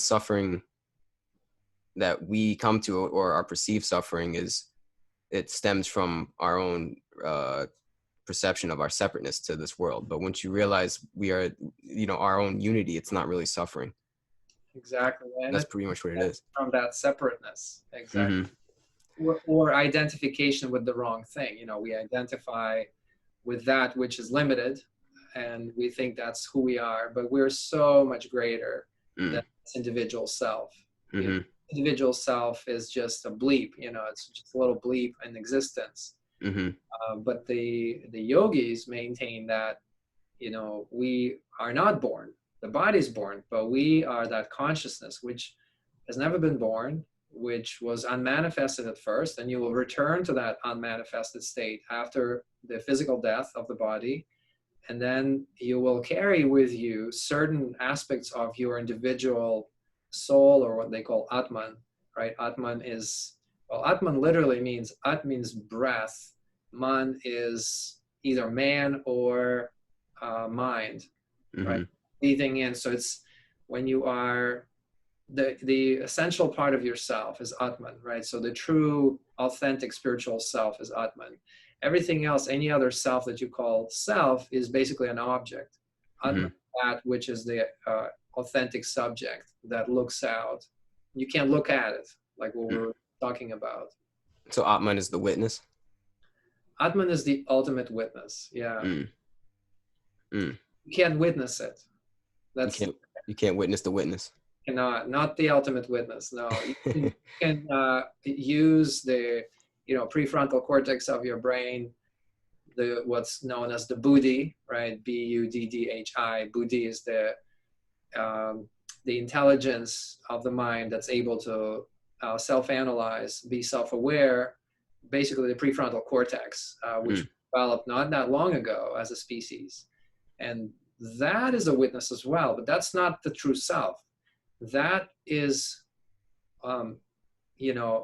suffering that we come to, or our perceived suffering, it stems from our own perception of our separateness to this world. But once you realize we are, our own unity, it's not really suffering. Exactly. And that's pretty much what it is. From that separateness. Exactly. Mm-hmm. Or identification with the wrong thing. We identify with that which is limited, and we think that's who we are, but we're so much greater than this individual self. Mm-hmm. Individual self is just a bleep, it's just a little bleep in existence. Mm-hmm. But the yogis maintain that, we are not born. The body's born, but we are that consciousness which has never been born, which was unmanifested at first, and you will return to that unmanifested state after the physical death of the body. And then you will carry with you certain aspects of your individual soul, or what they call Atman, right? Atman literally means, At means breath. Man is either man or mind, right? Breathing in. So it's when you are, the essential part of yourself is Atman, right? So the true, authentic spiritual self is Atman. Everything else, any other self that you call self, is basically an object. Atman, that which is the authentic subject that looks out. You can't look at it, like what we're talking about. So Atman is the witness? Atman is the ultimate witness, yeah. You can't witness it. You can't witness the witness. Not the ultimate witness, no. You can use the prefrontal cortex of your brain, what's known as the buddhi, right? Buddhi. Buddhi is the intelligence of the mind that's able to self-analyze, be self-aware, basically the prefrontal cortex, which developed not that long ago as a species. And that is a witness as well, but that's not the true self. That is, a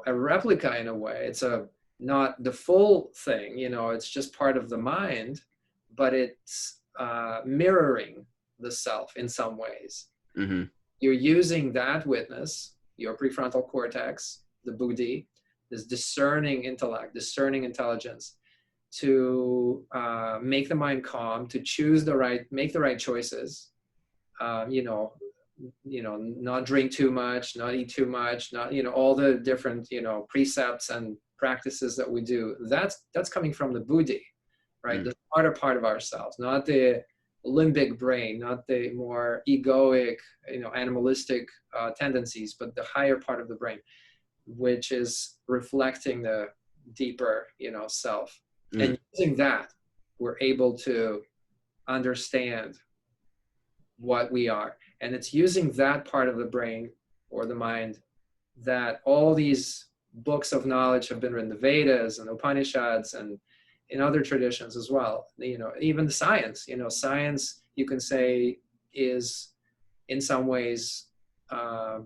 replica in a way. It's not the full thing, it's just part of the mind, but it's mirroring the self in some ways. You're using that witness, your prefrontal cortex, the buddhi, this discerning intellect, discerning intelligence, to make the mind calm, to make the right choices, not drink too much, not eat too much, not, all the different, precepts and practices that we do. That's coming from the buddhi, right? The smarter part of ourselves, not the limbic brain, not the more egoic, animalistic tendencies, but the higher part of the brain, which is reflecting the deeper, self. And using that, we're able to understand what we are. And it's using that part of the brain or the mind that all these books of knowledge have been written, the Vedas and Upanishads, and in other traditions as well. Even science, science, you can say, is in some ways a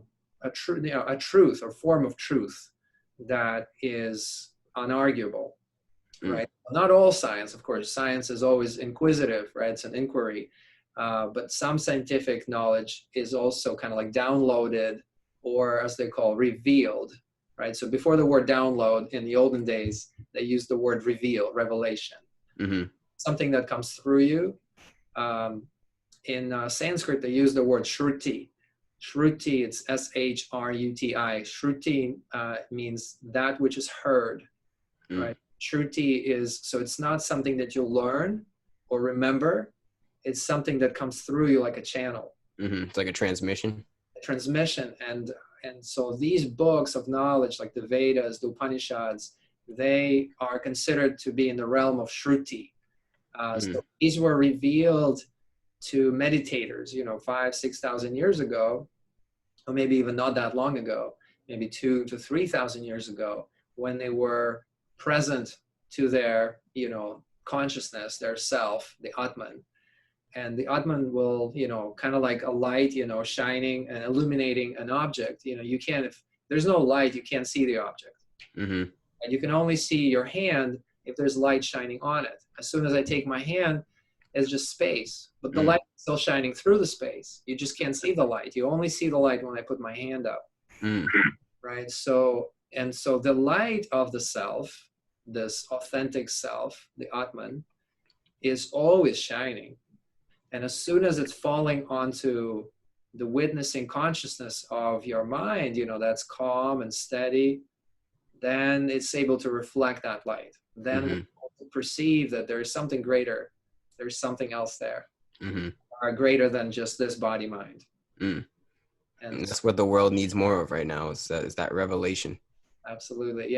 truth or form of truth that is unarguable, right? Not all science, of course. Science is always inquisitive, right? It's an inquiry. But some scientific knowledge is also kind of like downloaded, or as they call, revealed, right? So before the word download, in the olden days, they used the word reveal, revelation. Something that comes through you. In Sanskrit, they use the word shruti. Shruti, it's S-H-R-U-T-I. Shruti means that which is heard, right? Shruti is, so it's not something that you learn or remember. It's something that comes through you like a channel. It's like a transmission. And so these books of knowledge, like the Vedas, the Upanishads, they are considered to be in the realm of Shruti. So these were revealed to meditators, 5,000-6,000 years ago, or maybe even not that long ago, maybe 2,000 to 3,000 years ago, when they were present to their, consciousness, their self, the Atman. And the Atman will, kind of like a light, shining and illuminating an object. You can't, if there's no light, you can't see the object. And you can only see your hand if there's light shining on it. As soon as I take my hand, is just space, but the light is still shining through the space. You just can't see the light. You only see the light when I put my hand up, right? So, and so the light of the self, this authentic self, the Atman, is always shining. And as soon as it's falling onto the witnessing consciousness of your mind, you know, that's calm and steady, then it's able to reflect that light. Then we'll perceive that there is something greater. There's something else there, greater than just this body mind. And that's what the world needs more of right now, is that revelation. Absolutely. Yeah.